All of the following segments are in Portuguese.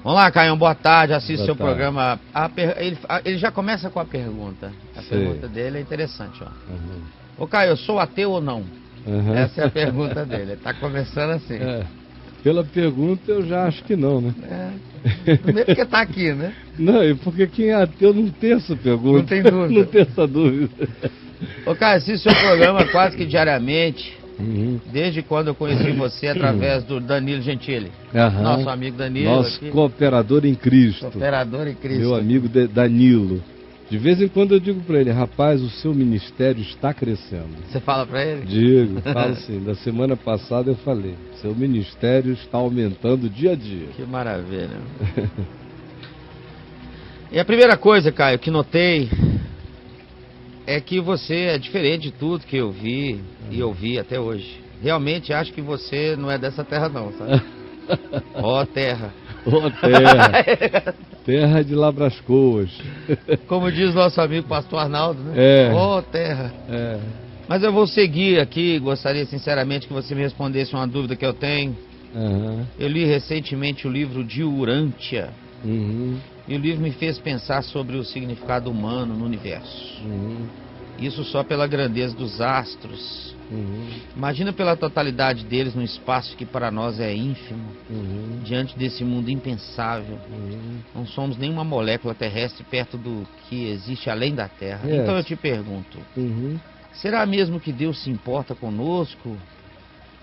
Vamos lá, Caio, boa tarde, assiste seu tarde. programa. Ele já começa com a pergunta. A pergunta dele é interessante, ó. Ô, Caio, eu sou ateu ou não? Essa é a pergunta dele. Ele tá começando assim. Pela pergunta eu já acho que não, né? Primeiro porque tá aqui, né? Não, e porque quem é ateu não tem essa pergunta. Não tem dúvida. Não tem essa dúvida. Ô, Caio, assisto seu programa quase que diariamente. Desde quando eu conheci você através do Danilo Gentili. Nosso amigo Danilo. Nosso aqui. cooperador em Cristo. Cooperador em Cristo. Meu amigo Danilo. De vez em quando eu digo para ele, rapaz, o seu ministério está crescendo. Você fala para ele? Digo, falo sim. Da semana passada eu falei, seu ministério está aumentando dia a dia. Que maravilha. E a primeira coisa, Caio, que notei é que você é diferente de tudo que eu vi e ouvi até hoje. Realmente acho que você não é dessa terra não, sabe? Ó terra. Ó terra. Terra de Labrascoas. Como diz nosso amigo pastor Arnaldo, né? Ó terra. Mas eu vou seguir aqui, gostaria sinceramente que você me respondesse uma dúvida que eu tenho. Eu li recentemente o livro de Urântia. E o livro me fez pensar sobre o significado humano no universo. Isso só pela grandeza dos astros. Imagina pela totalidade deles no espaço que para nós é ínfimo. Diante desse mundo impensável. Não somos nenhuma molécula terrestre perto do que existe além da Terra. Então eu te pergunto, será mesmo que Deus se importa conosco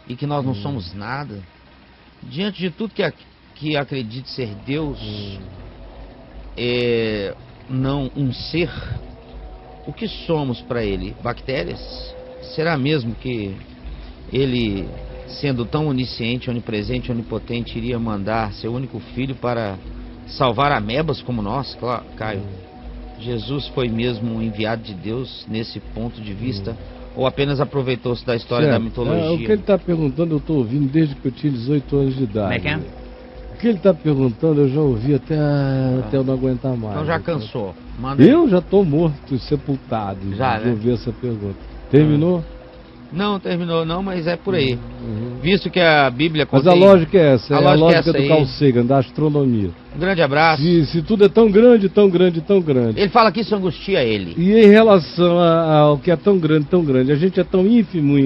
e que nós não somos nada? Diante de tudo que acredite ser Deus, não um ser, o que somos para ele? Bactérias? Será mesmo que ele, sendo tão onisciente, onipresente, onipotente, iria mandar seu único filho para salvar amebas como nós, Caio? Jesus foi mesmo um enviado de Deus nesse ponto de vista? Ou apenas aproveitou-se da história da mitologia? O que ele está perguntando eu estou ouvindo desde que eu tinha 18 anos de idade. Como é que é? O que ele está perguntando eu já ouvi até eu não aguentar mais. Então já cansou. Eu já estou morto, sepultado. Já, de ouvir essa pergunta. Terminou? Não, terminou não, mas é por aí. Visto que a Bíblia contém... Mas a lógica é essa, a lógica do aí. Carl Sagan, da astronomia. Um grande abraço. Se tudo é tão grande, tão grande, tão grande. Ele fala que isso angustia ele. E em relação ao que é tão grande, a gente é tão ínfimo.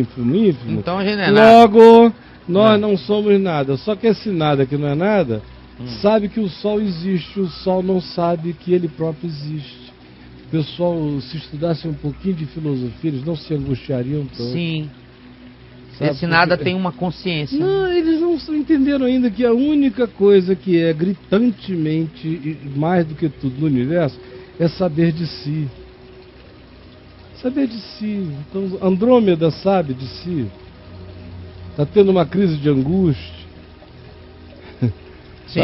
Então a gente não é nada. Logo, nós não somos nada. Só que esse nada que não é nada, sabe que o Sol existe, o Sol não sabe que ele próprio existe. Pessoal, se estudassem um pouquinho de filosofia, eles não se angustiariam tanto. Sim. Sabe, esse nada tem uma consciência. Não, eles não entenderam ainda que a única coisa que é gritantemente, mais do que tudo no universo, é saber de si. Saber de si. Então, Andrômeda sabe de si. Está tendo uma crise de angústia. Sim.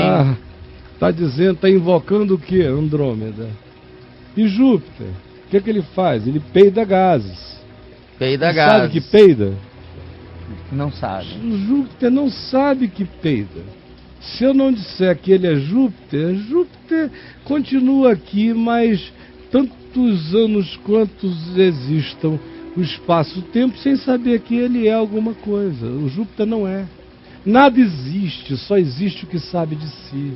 Está dizendo, está invocando o que, Andrômeda? E Júpiter, o que é que ele faz? Ele peida gases. Peida gases. Sabe que peida? Não sabe. Júpiter não sabe que peida. Se eu não disser que ele é Júpiter continua aqui, mas tantos anos quantos existam o espaço-tempo sem saber que ele é alguma coisa. O Júpiter não é. Nada existe, só existe o que sabe de si.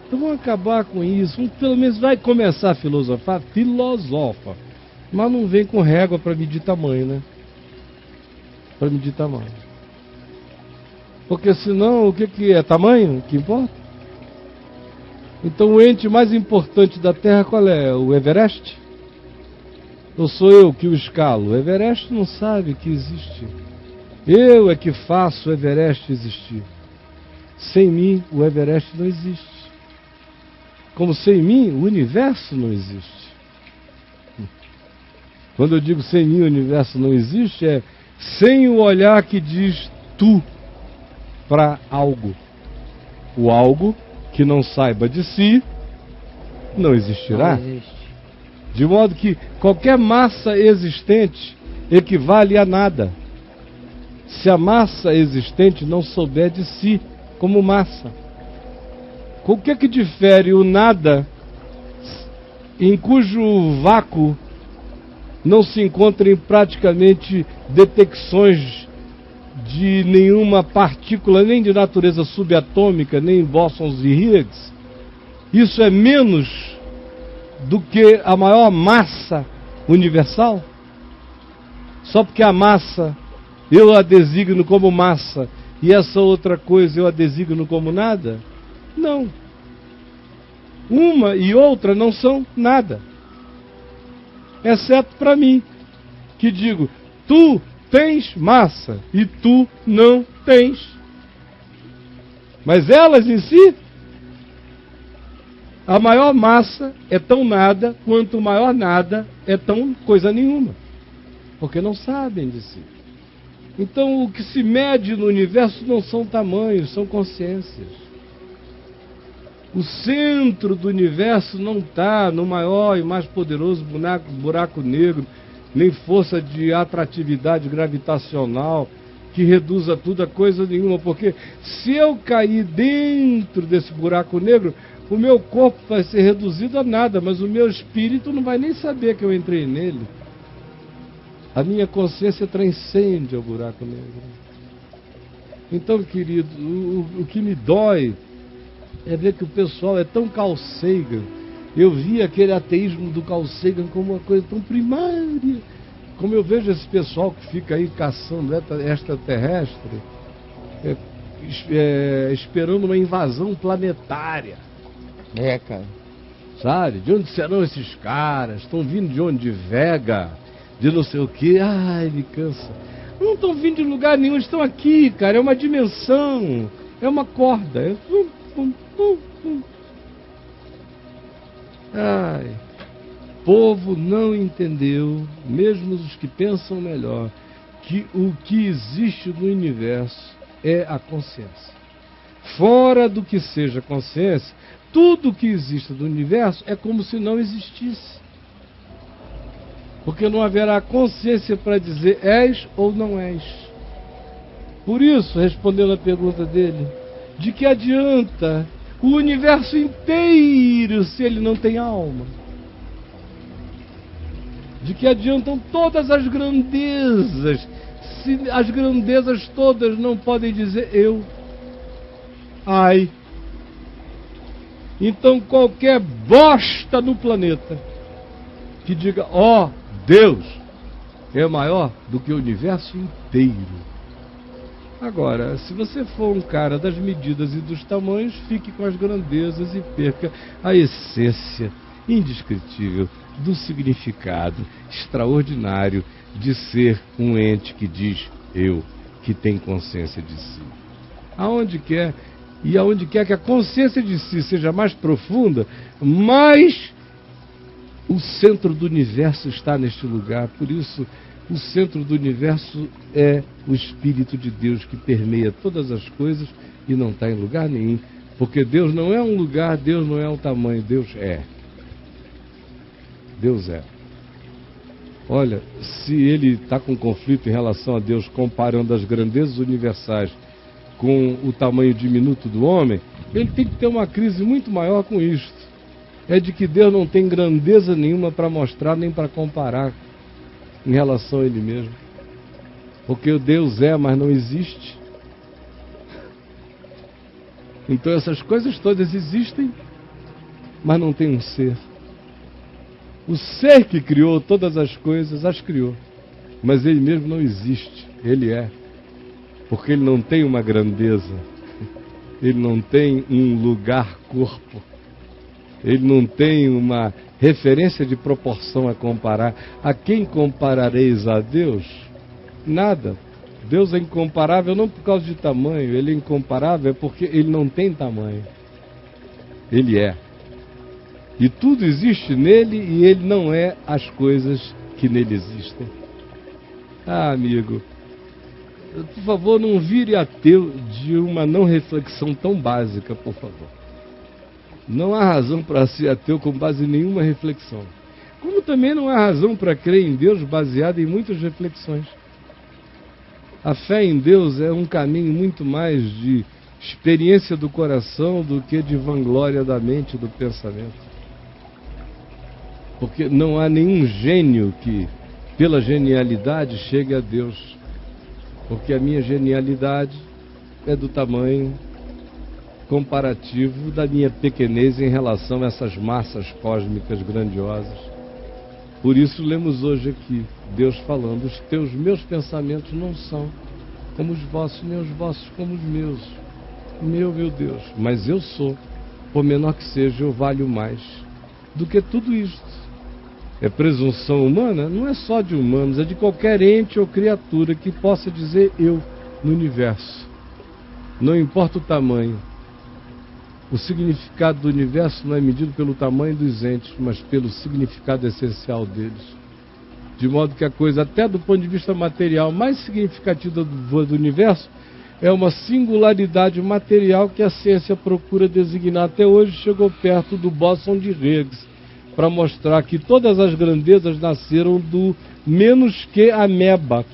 Então vamos acabar com isso. Pelo menos vai começar a filosofar, filosofa. Mas não vem com régua para medir tamanho, né? Para medir tamanho. Porque senão, o que é? Tamanho que importa? Então o ente mais importante da Terra qual é? O Everest? Ou sou eu que o escalo? O Everest não sabe que existe. Eu é que faço o Everest existir. Sem mim, o Everest não existe. Como sem mim, o universo não existe. Quando eu digo sem mim, o universo não existe, é sem o olhar que diz tu para algo. O algo que não saiba de si não existirá. Não existe. De modo que qualquer massa existente equivale a nada. Se a massa existente não souber de si como massa. O que é que difere o nada, em cujo vácuo não se encontrem praticamente detecções de nenhuma partícula, nem de natureza subatômica, nem bósons e Higgs, Isso é menos do que a maior massa universal? Só porque a massa eu a designo como massa e essa outra coisa eu a designo como nada? Não. Uma e outra não são nada. Exceto para mim, que digo, tu tens massa e tu não tens. Mas elas em si, a maior massa é tão nada quanto o maior nada é tão coisa nenhuma. Porque não sabem de si. Então o que se mede no universo não são tamanhos, são consciências. O centro do universo não está no maior e mais poderoso buraco negro, nem força de atratividade gravitacional que reduza tudo a coisa nenhuma, porque se eu cair dentro desse buraco negro, o meu corpo vai ser reduzido a nada, mas o meu espírito não vai nem saber que eu entrei nele. A minha consciência transcende ao buraco negro. Então, querido, o que me dói é ver que o pessoal é tão Carl Sagan. Eu vi aquele ateísmo do Carl Sagan como uma coisa tão primária. Como eu vejo esse pessoal que fica aí caçando extraterrestre, esperando uma invasão planetária. Cara. Sabe? De onde serão esses caras? Estão vindo de onde? De Vega? De não sei o quê? Ai, me cansa. Não estão vindo de lugar nenhum, estão aqui, cara. É uma dimensão. É uma corda. Ai, povo não entendeu, mesmo os que pensam melhor, que o que existe no universo é a consciência. Fora do que seja consciência, tudo que existe no universo é como se não existisse. Porque não haverá consciência para dizer és ou não és. Por isso, respondendo a pergunta dele, de que adianta o universo inteiro se ele não tem alma? De que adiantam todas as grandezas se as grandezas todas não podem dizer eu? Ai. Então qualquer bosta no planeta que diga, ó, Deus é maior do que o universo inteiro. Agora, se você for um cara das medidas e dos tamanhos, fique com as grandezas e perca a essência indescritível do significado extraordinário de ser um ente que diz eu, que tem consciência de si. Aonde quer que a consciência de si seja mais profunda, mais o centro do universo está neste lugar. Por isso, o centro do universo é o Espírito de Deus que permeia todas as coisas e não está em lugar nenhum. Porque Deus não é um lugar, Deus não é um tamanho, Deus é. Deus é. Olha, se ele está com conflito em relação a Deus, comparando as grandezas universais com o tamanho diminuto do homem, ele tem que ter uma crise muito maior com isto. É de que Deus não tem grandeza nenhuma para mostrar nem para comparar em relação a ele mesmo. Porque o Deus é, mas não existe. Então essas coisas todas existem, mas não tem um ser. O ser que criou todas as coisas, as criou. Mas ele mesmo não existe. Ele é. Porque ele não tem uma grandeza. Ele não tem um lugar-corpo. Ele não tem uma referência de proporção a comparar. A quem comparareis a Deus? Nada. Deus é incomparável não por causa de tamanho. Ele é incomparável porque ele não tem tamanho. Ele é. E tudo existe nele e ele não é as coisas que nele existem. Ah, amigo, por favor, não vire ateu de uma não reflexão tão básica, por favor. Não há razão para ser ateu com base em nenhuma reflexão. Como também não há razão para crer em Deus baseado em muitas reflexões. A fé em Deus é um caminho muito mais de experiência do coração do que de vanglória da mente e do pensamento. Porque não há nenhum gênio que, pela genialidade, chegue a Deus. Porque a minha genialidade é do tamanho comparativo da minha pequenez em relação a essas massas cósmicas grandiosas. Por isso lemos hoje aqui, Deus falando, meus pensamentos não são como os vossos, nem os vossos como os meus. Meu Deus, mas eu sou, por menor que seja, eu valho mais do que tudo isto. É presunção humana? Não é só de humanos, é de qualquer ente ou criatura que possa dizer eu no universo. Não importa o tamanho. O significado do universo não é medido pelo tamanho dos entes, mas pelo significado essencial deles. De modo que a coisa, até do ponto de vista material, mais significativa do universo é uma singularidade material que a ciência procura designar. Até hoje chegou perto do bóson de Higgs, para mostrar que todas as grandezas nasceram do menos que ameba,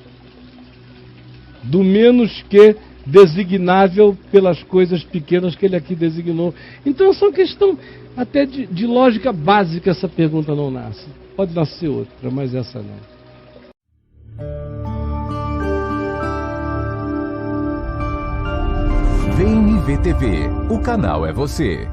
do menos que designável pelas coisas pequenas que ele aqui designou. Então é só questão até de lógica básica, essa pergunta não nasce. Pode nascer outra, mas essa não. VNV TV, o canal é você.